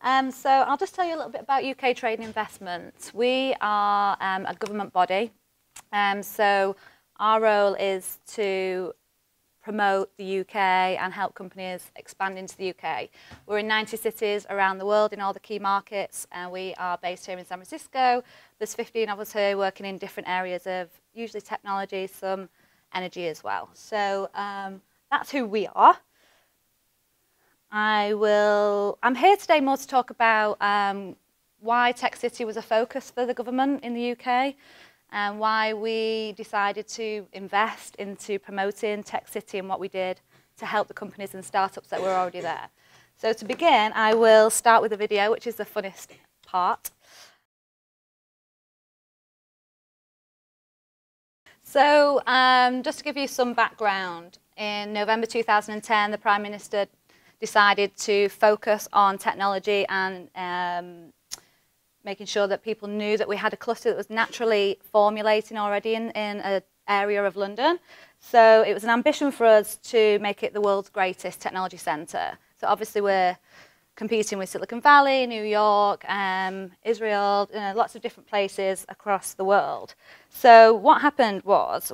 So I'll just tell you a little bit about UK Trade and Investment. We are a government body, so our role is to promote the UK and help companies expand into the UK. We're in 90 cities around the world in all the key markets, and we are based here in San Francisco. There's 15 of us here working in different areas of usually technology, some energy as well. So that's who we are. I'm here today more to talk about why Tech City was a focus for the government in the UK and why we decided to invest into promoting Tech City and what we did to help the companies and startups that were already there. So to begin, I will start with a video, which is the funnest part. So just to give you some background, in November 2010, the Prime Minister decided to focus on technology and making sure that people knew that we had a cluster that was naturally formulating already in an area of London. So it was an ambition for us to make it the world's greatest technology centre. So obviously we're competing with Silicon Valley, New York, Israel, lots of different places across the world. So what happened was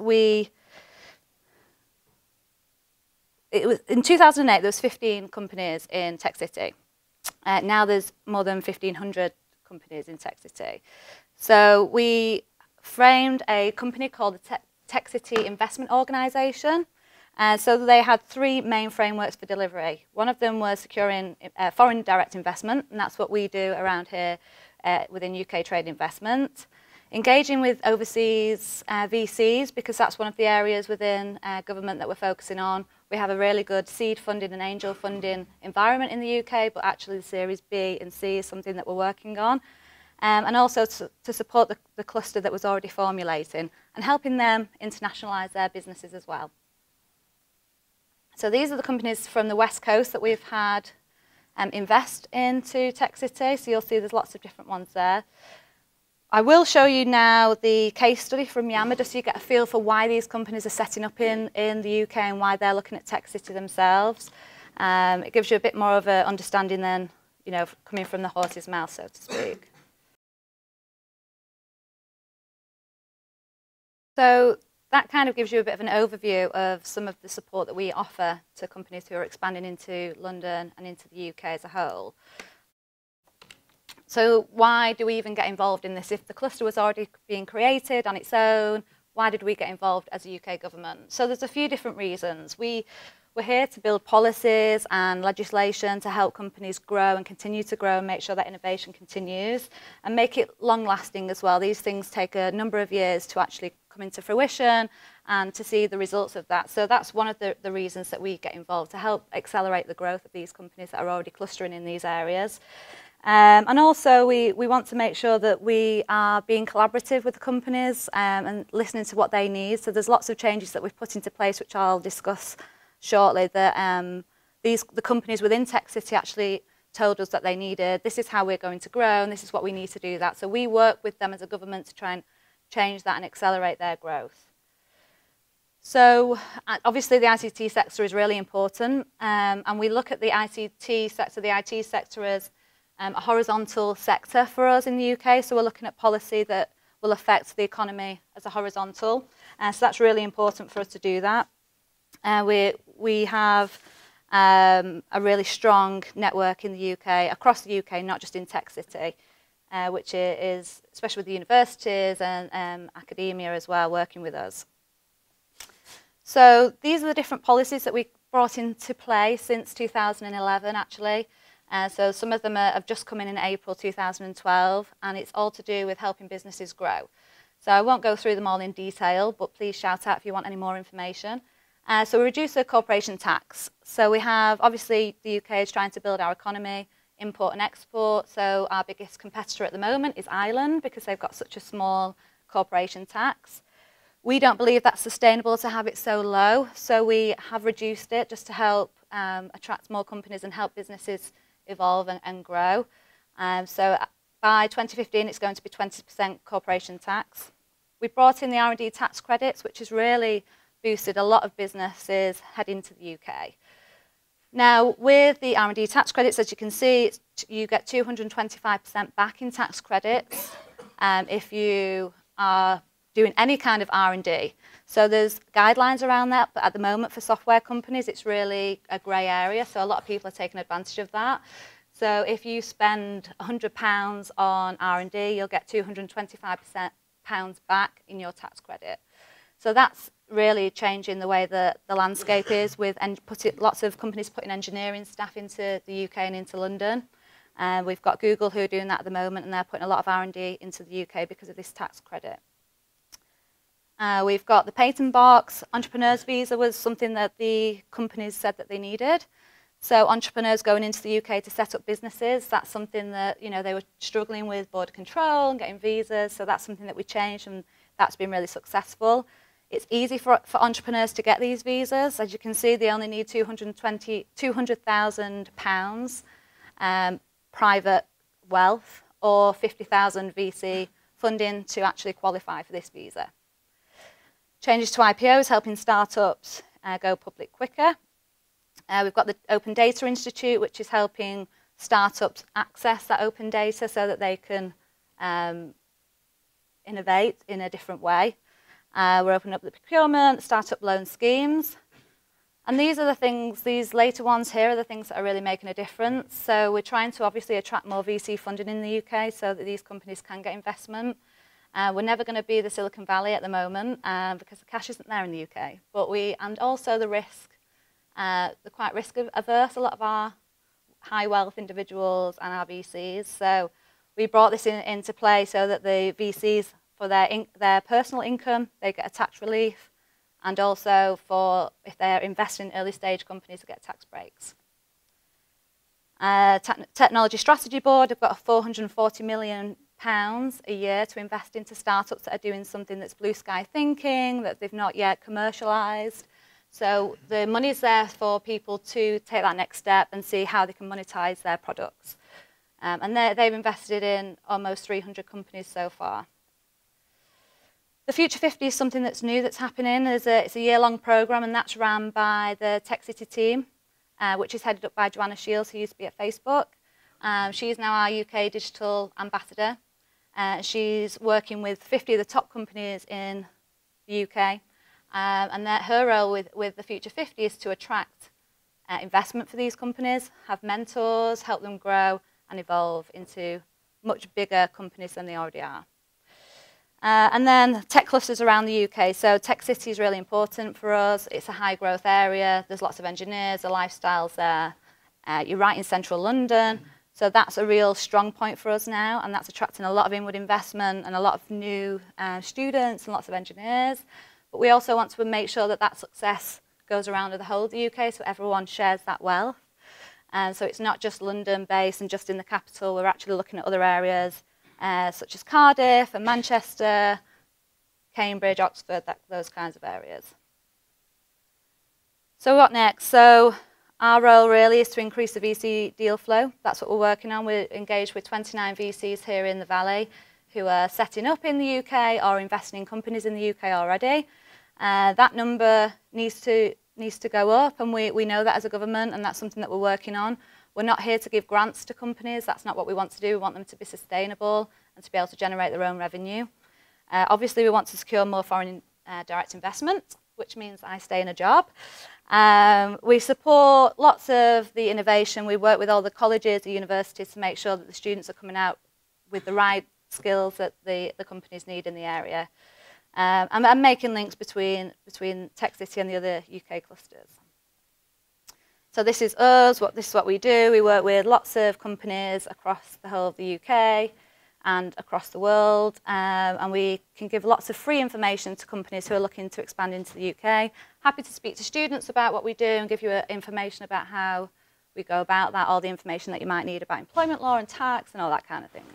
in 2008, there was 15 companies in Tech City. Now there's more than 1,500 companies in Tech City. So we framed a company called the Tech City Investment Organisation. So they had three main frameworks for delivery. One of them was securing foreign direct investment, and that's what we do around here within UK Trade Investment. Engaging with overseas VCs, because that's one of the areas within government that we're focusing on. We have a really good seed funding and angel funding environment in the UK, but actually the Series B and C is something that we're working on. And also to support the cluster that was already formulating and helping them internationalise their businesses as well. So these are the companies from the West Coast that we've had invest into Tech City. So you'll see there's lots of different ones there. I will show you now the case study from Yammer, just so you get a feel for why these companies are setting up in the UK and why they're looking at Tech City themselves. It gives you a bit more of an understanding than, coming from the horse's mouth, so to speak. So that kind of gives you a bit of an overview of some of the support that we offer to companies who are expanding into London and into the UK as a whole. So why do we even get involved in this? If the cluster was already being created on its own, why did we get involved as a UK government? So there's a few different reasons. We're here to build policies and legislation to help companies grow and continue to grow and make sure that innovation continues and make it long-lasting as well. These things take a number of years to actually come into fruition and to see the results of that. So that's one of the reasons that we get involved, to help accelerate the growth of these companies that are already clustering in these areas. And also we want to make sure that we are being collaborative with the companies and listening to what they need. So there's lots of changes that we've put into place, which I'll discuss shortly, that the companies within Tech City actually told us that they needed. This is how we're going to grow, and this is what we need to do that. So we work with them as a government to try and change that and accelerate their growth. So obviously the ICT sector is really important, and we look at the ICT sector as a horizontal sector for us in the UK. So we're looking at policy that will affect the economy as a horizontal. So that's really important for us to do that. We have a really strong network in the UK, across the UK, not just in Tech City, which is, especially with the universities and academia as well, working with us. So these are the different policies that we brought into play since 2011, actually. So some of them have just come in April 2012, and it's all to do with helping businesses grow. So I won't go through them all in detail, but please shout out if you want any more information. So we reduce the corporation tax. So we have, obviously, the UK is trying to build our economy, import and export. So our biggest competitor at the moment is Ireland, because they've got such a small corporation tax. We don't believe that's sustainable to have it so low, so we have reduced it just to help attract more companies and help businesses evolve and grow. So by 2015, it's going to be 20% corporation tax. We brought in the R&D tax credits, which has really boosted a lot of businesses heading to the UK. Now, with the R&D tax credits, as you can see, you get 225% back in tax credits if you are doing any kind of R&D. So there's guidelines around that, but at the moment for software companies, it's really a grey area, so a lot of people are taking advantage of that. So if you spend £100 on R&D, you'll get £225 back in your tax credit. So that's really changing the way that the landscape is, with lots of companies putting engineering staff into the UK and into London. We've got Google who are doing that at the moment, and they're putting a lot of R&D into the UK because of this tax credit. We've got the patent box. Entrepreneurs visa was something that the companies said that they needed. So entrepreneurs going into the UK to set up businesses, that's something that, you know, they were struggling with border control and getting visas. So that's something that we changed, and that's been really successful. It's easy for entrepreneurs to get these visas. As you can see, they only need £200,000 private wealth or 50,000 VC funding to actually qualify for this visa. Changes to IPOs, helping startups go public quicker. We've got the Open Data Institute, which is helping startups access that open data so that they can innovate in a different way. We're opening up the procurement, startup loan schemes. And these are the things, these later ones here are the things that are really making a difference. So we're trying to obviously attract more VC funding in the UK so that these companies can get investment. We're never going to be the Silicon Valley at the moment because the cash isn't there in the UK. But and also the risk, they're quite risk averse, a lot of our high wealth individuals and our VCs. So we brought this into play so that the VCs, for their personal income, they get a tax relief, and also for if they're investing in early stage companies to get tax breaks. Technology Strategy Board have got £440 million a year to invest into startups that are doing something that's blue sky thinking, that they've not yet commercialised. So the money's there for people to take that next step and see how they can monetize their products. And they've invested in almost 300 companies so far. The Future 50 is something that's new that's happening. It's a year-long programme, and that's run by the Tech City team, which is headed up by Joanna Shields, who used to be at Facebook. She's now our UK digital ambassador. She's working with 50 of the top companies in the UK. And her role with the Future 50 is to attract investment for these companies, have mentors, help them grow and evolve into much bigger companies than they already are. And then tech clusters around the UK. So Tech City is really important for us. It's a high growth area. There's lots of engineers, the lifestyle's there. You're right in central London. So that's a real strong point for us now, and that's attracting a lot of inward investment and a lot of new students and lots of engineers. But we also want to make sure that that success goes around to the whole of the UK, so everyone shares that wealth. And so it's not just London-based and just in the capital. We're actually looking at other areas, such as Cardiff and Manchester, Cambridge, Oxford, those kinds of areas. So what next? So our role really is to increase the VC deal flow. That's what we're working on. We're engaged with 29 VCs here in the Valley who are setting up in the UK or investing in companies in the UK already. That number needs to go up, and we know that as a government, and that's something that we're working on. We're not here to give grants to companies. That's not what we want to do. We want them to be sustainable and to be able to generate their own revenue. Obviously, we want to secure more foreign direct investment, which means I stay in a job. We support lots of the innovation. We work with all the colleges, the universities, to make sure that the students are coming out with the right skills that the companies need in the area. And making links between Tech City and the other UK clusters. So this is us, this is what we do. We work with lots of companies across the whole of the UK and across the world. And we can give lots of free information to companies who are looking to expand into the UK. Happy to speak to students about what we do and give you information about how we go about that, all the information that you might need about employment law and tax and all that kind of thing.